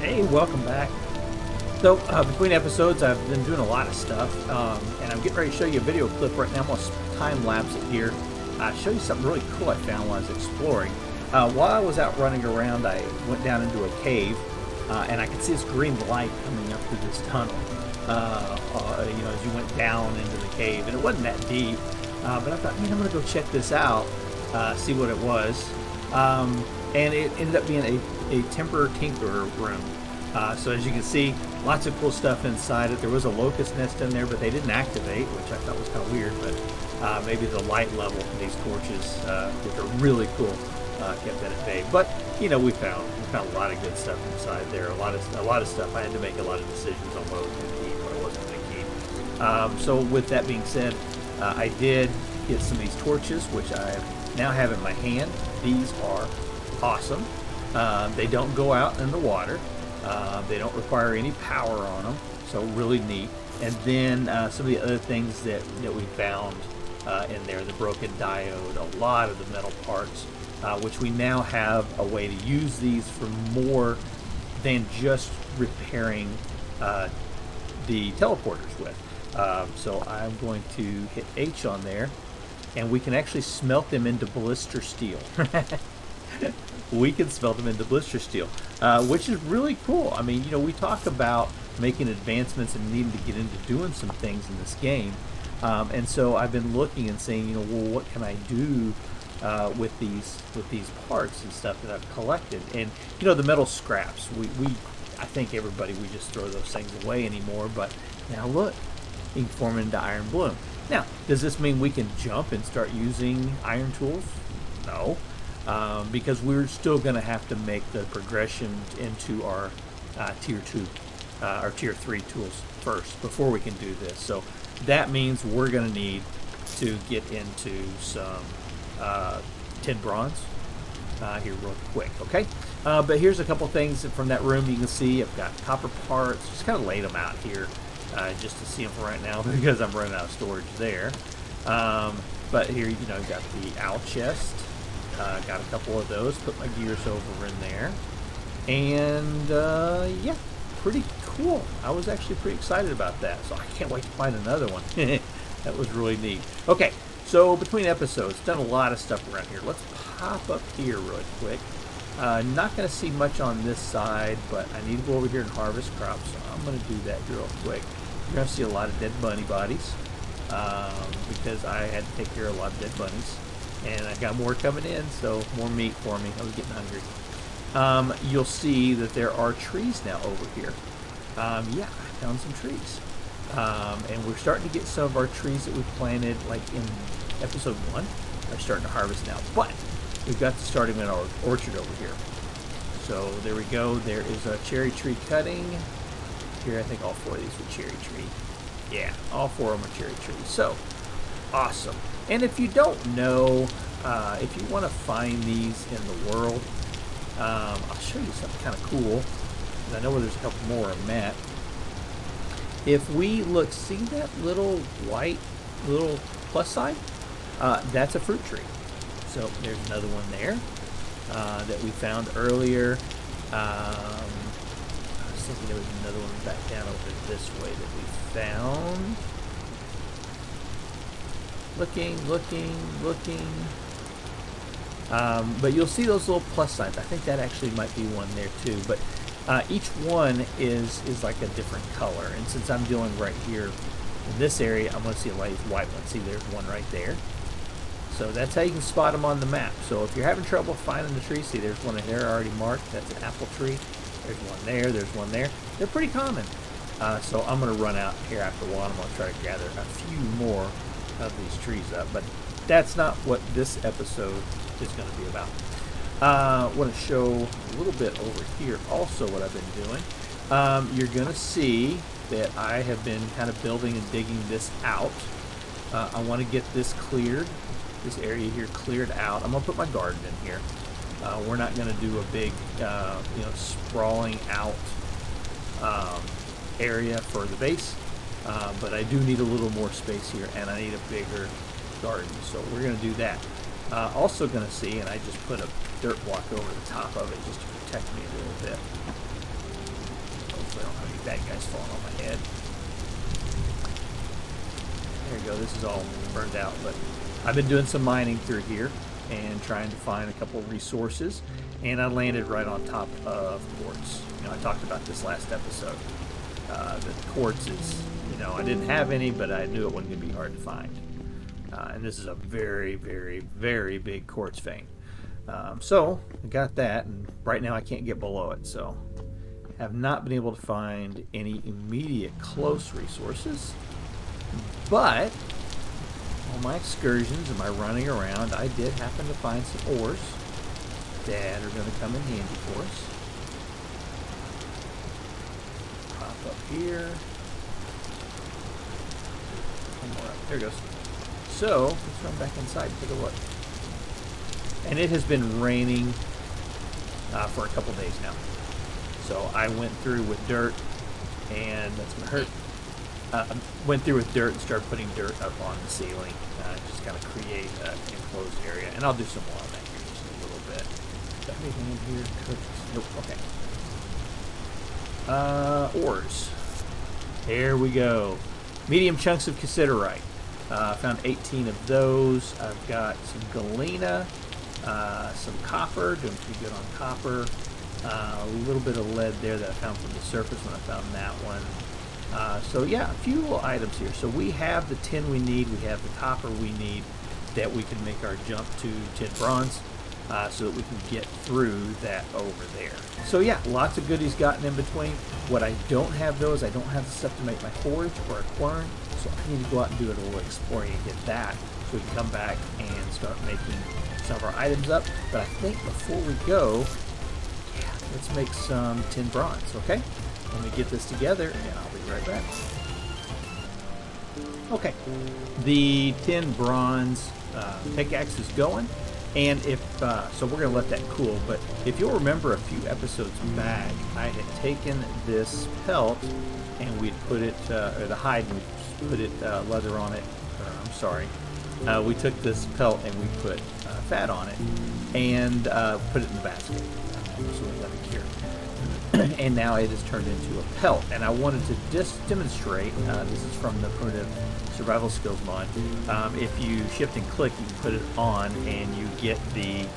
Hey, welcome back. So, between episodes, I've been doing a lot of stuff, and I'm getting ready to show you a video clip right now. I'm going to time lapse it here. Show you something really cool I found while I was exploring. While I was out running around, I went down into a cave, and I could see this green light coming up through this tunnel. As you went down into the cave, and it wasn't that deep, but I thought, man, I'm going to go check this out, see what it was. And it ended up being a Temper Tinkerer room. So as you can see, lots of cool stuff inside it. There was a locust nest in there, but they didn't activate, which I thought was kind of weird, but maybe the light level from these torches, which are really cool, kept that at bay. But, you know, we found a lot of good stuff inside there. A lot of stuff. I had to make a lot of decisions on what I was going to keep, what I wasn't going to keep. So with that being said, I did get some of these torches, which I now have in my hand. These are awesome. They don't go out in the water. They don't require any power on them, so really neat. And then some of the other things that we found in there, the broken diode, a lot of the metal parts, which we now have a way to use these for more than just repairing the teleporters with. So I'm going to hit H on there, and we can actually smelt them into blister steel. We can smelt them into blister steel, which is really cool. I mean, you know, we talk about making advancements and needing to get into doing some things in this game, and so I've been looking and saying, you know, well, what can I do with these parts and stuff that I've collected? And you know, the metal scraps, I think everybody, we just throw those things away anymore. But now look, you can form it into iron bloom. Now, does this mean we can jump and start using iron tools? No. Because we're still going to have to make the progression into our tier 2 or tier 3 tools first before we can do this. So that means we're going to need to get into some tin bronze here real quick, okay? But here's a couple things from that room. You can see I've got copper parts. Just kind of laid them out here just to see them for right now because I'm running out of storage there. But here, you know, you've got the owl chest. Got a couple of those, put my gears over in there, and yeah, pretty cool. I was actually pretty excited about that, so I can't wait to find another one. That was really neat. Okay, so between episodes, done a lot of stuff around here. Let's pop up here really quick. Not going to see much on this side, but I need to go over here and harvest crops, so I'm going to do that real quick. You're going to see a lot of dead bunny bodies because I had to take care of a lot of dead bunnies. And I've got more coming in, so more meat for me. I was getting hungry. You'll see that there are trees now over here. Yeah, I found some trees. And we're starting to get some of our trees that we planted, like in episode 1, are starting to harvest now. But we've got to start in our orchard over here. So there we go. There is a cherry tree cutting. Here, I think all 4 of these were cherry tree. Yeah, all 4 of them are cherry trees. So, awesome. And if you don't know, if you want to find these in the world, I'll show you something kind of cool. I know where there's a couple more on that. If we look, see that little white little plus sign? That's a fruit tree. So there's another one there that we found earlier. I was thinking there was another one back down over this way that we found. Looking. But you'll see those little plus signs. I think that actually might be one there too. But each one is like a different color. And since I'm dealing right here in this area, I'm going to see a light white one. See, there's one right there. So that's how you can spot them on the map. So if you're having trouble finding the tree, see, there's one there already marked. That's an apple tree. There's one there. There's one there. They're pretty common. So I'm going to run out here after a while. I'm going to try to gather a few more of these trees up, but that's not what this episode is going to be about. I want to show a little bit over here also what I've been doing. You're going to see that I have been kind of building and digging this out. I want to get this cleared, this area here cleared out. I'm going to put my garden in here. We're not going to do a big sprawling out area for the base. But I do need a little more space here, and I need a bigger garden, so we're going to do that. Also going to see, and I just put a dirt block over the top of it just to protect me a little bit. Hopefully I don't have any bad guys falling on my head. There you go. This is all burned out, but I've been doing some mining through here and trying to find a couple of resources, and I landed right on top of quartz. You know, I talked about this last episode. The quartz is, you know, I didn't have any, but I knew it wasn't going to be hard to find. And this is a very, very, very big quartz vein. So I got that, and right now I can't get below it, so have not been able to find any immediate close resources. But on my excursions and my running around, I did happen to find some ores that are going to come in handy for us. Pop up here. One more up. There it goes. So let's run back inside and take a look. And it has been raining for a couple days now. So I went through with dirt, and that's going to hurt. Went through with dirt and started putting dirt up on the ceiling, just kind of create an enclosed area. And I'll do some more on that here in just a little bit. Got anything in here? Nope. Okay. Ores. There we go. Medium chunks of cassiterite. Found 18 of those. I've got some galena, some copper, doing pretty good on copper. A little bit of lead there that I found from the surface when I found that one. So yeah, a few little items here. So we have the tin we need, we have the copper we need that we can make our jump to tin bronze, so that we can get through that over there. So yeah, lots of goodies gotten in between. What I don't have though is I don't have the stuff to make my forge or a quern, so I need to go out and do a little exploring and get that, so we can come back and start making some of our items up. But I think before we go, yeah, let's make some tin bronze, okay? Let me get this together and I'll be right back. Okay, the tin bronze pickaxe is going, and if so, we're going to let that cool. But if you'll remember a few episodes back, I had taken this pelt and we'd put it, or the hide, and we put it leather on it. Or, I'm sorry, we took this pelt and we put fat on it and put it in the basket. So we left it here. And now it has turned into a pelt. And I wanted to demonstrate, this is from the Primitive Survival Skills mod. If you shift and click, you can put it on and you get the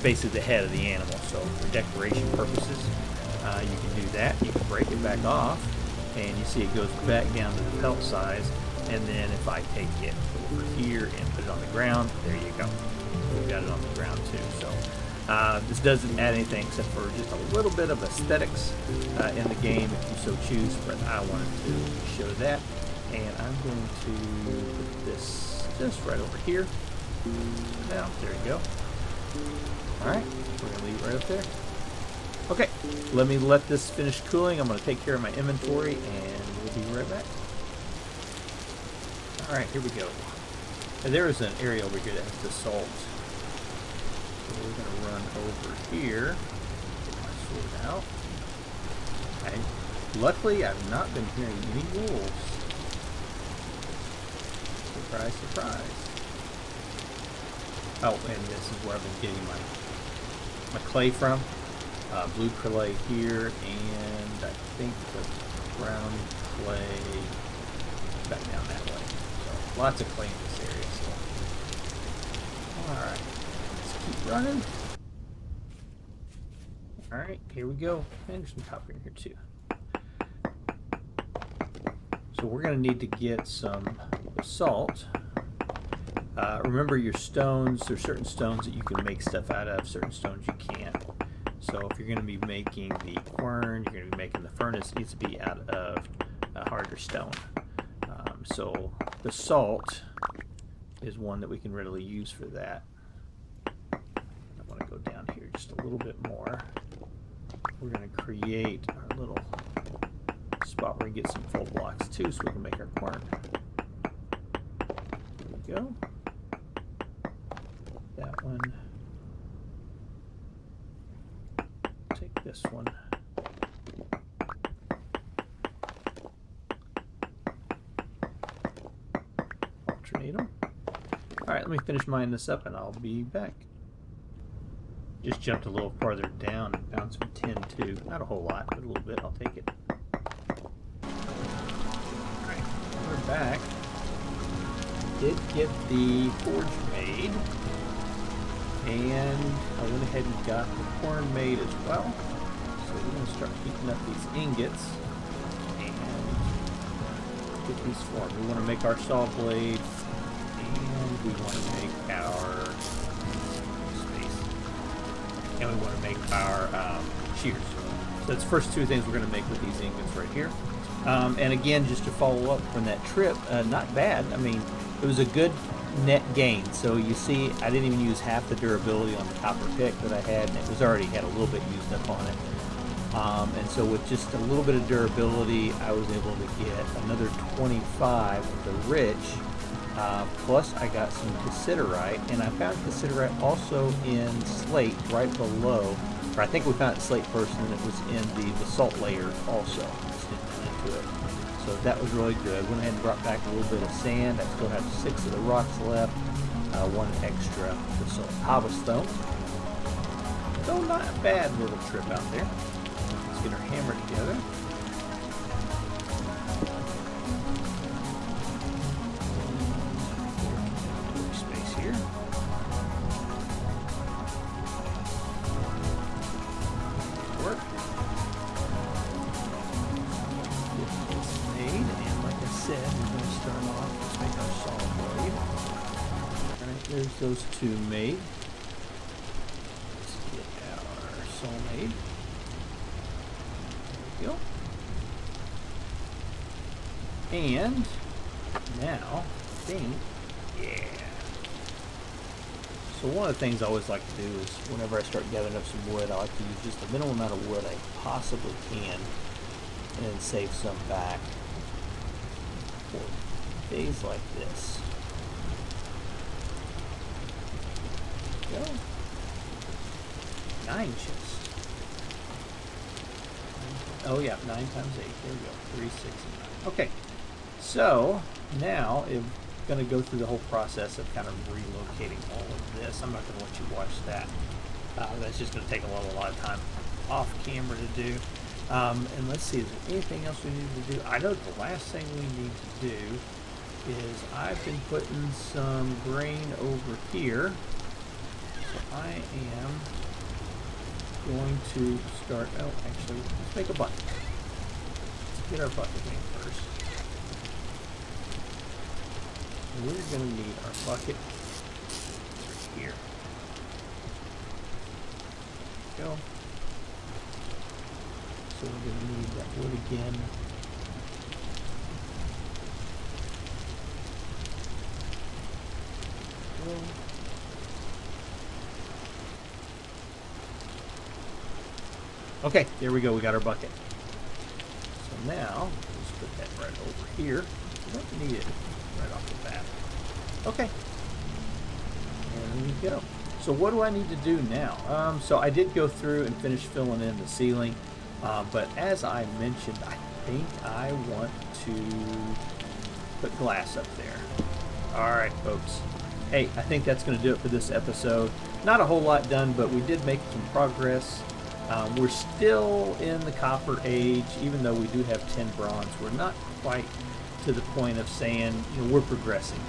basically the head of the animal. So for decoration purposes, you can do that. You can break it back off, and you see it goes back down to the pelt size. And then if I take it over here and put it on the ground, there you go. We've got it on the ground too. So this doesn't add anything except for just a little bit of aesthetics in the game if you so choose, but I wanted to show that. And I'm going to put this just right over here. Now, there you go. Alright, we're going to leave it right up there. Okay, let me let this finish cooling. I'm going to take care of my inventory and we'll be right back. Alright, here we go. And there is an area over here that has the salt. So we're going to run over here, get my sword out. Okay. Luckily, I've not been hearing any wolves. Surprise, surprise. Oh, and this is where I've been getting my clay from. Blue clay here, and I think the brown clay back down that way. So lots of clay in this area. So, all right. Keep running. Alright, here we go. And there's some copper in here too. So we're going to need to get some salt. Remember your stones. There's certain stones that you can make stuff out of, certain stones you can't. So if you're going to be making the quern, you're going to be making the furnace, it needs to be out of a harder stone. So the salt is one that we can readily use for that. Go down here just a little bit more. We're going to create our little spot where we get some full blocks too, so we can make our quern. There we go. That one. Take this one. Alternate them. All right, let me finish mining this up, and I'll be back. Just jumped a little farther down and found some tin too. Not a whole lot, but a little bit. I'll take it. Alright, we're back. Did get the forge made. And I went ahead and got the corn made as well. So we're going to start heating up these ingots and get these formed. We want to make our saw blade, and we want to make our and we want to make our shears. So that's the first two things we're going to make with these ingots right here. And again, just to follow up from that trip, not bad. I mean, it was a good net gain. So you see, I didn't even use half the durability on the copper pick that I had, and it was already had a little bit used up on it. And so with just a little bit of durability, I was able to get another 25 of the rich. Plus I got some cassiterite, and I found cassiterite also in slate right below, or I think we found it slate first, and then it was in the basalt layer also. Just didn't run into it. So that was really good. Went ahead and brought back a little bit of sand. I still have 6 of the rocks left. One extra basalt cobblestone. So not a bad little trip out there. Let's get our hammer together. There's those 2 made. Let's get our saw made. There we go. And now, I think, yeah. So one of the things I always like to do is whenever I start gathering up some wood, I like to use just the minimum amount of wood I possibly can and then save some back for days like this. Go. 9 chests. Oh yeah, 9 times 8. There we go. 3, 6, and 9. Okay. So now I'm going to go through the whole process of kind of relocating all of this. I'm not going to let you watch that. That's just going to take a lot of time off camera to do. And let's see, is there anything else we need to do? I know the last thing we need to do is I've been putting some grain over here. So I am going to start, oh actually, let's make a bucket. Let's get our bucket made first. And we're going to need our bucket right here. There we go. So we're going to need that wood again. Go. Okay, there we go. We got our bucket. So now, let's put that right over here. We don't need it right off the bat. Okay. And there we go. So what do I need to do now? So I did go through and finish filling in the ceiling. But as I mentioned, I think I want to put glass up there. Alright, folks. Hey, I think that's going to do it for this episode. Not a whole lot done, but we did make some progress. We're still in the copper age, even though we do have 10 bronze. We're not quite to the point of saying, you know, we're progressing.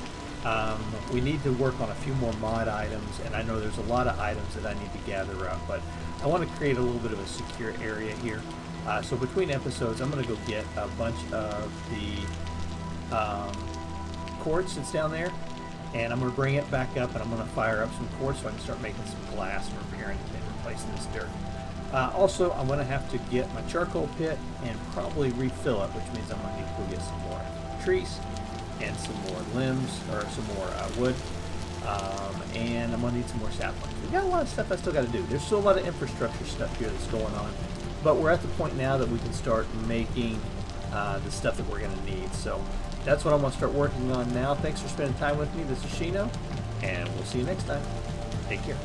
We need to work on a few more mod items, and I know there's a lot of items that I need to gather up, but I want to create a little bit of a secure area here. So between episodes, I'm going to go get a bunch of the quartz that's down there, and I'm going to bring it back up, and I'm going to fire up some quartz so I can start making some glass and repairing and replacing this dirt. Also, I'm going to have to get my charcoal pit and probably refill it, which means I'm going to need to go get some more trees and some more limbs, or some more wood, and I'm going to need some more saplings. We've got a lot of stuff I still got to do. There's still a lot of infrastructure stuff here that's going on, but we're at the point now that we can start making the stuff that we're going to need. So that's what I'm going to start working on now. Thanks for spending time with me. This is Shino, and we'll see you next time. Take care.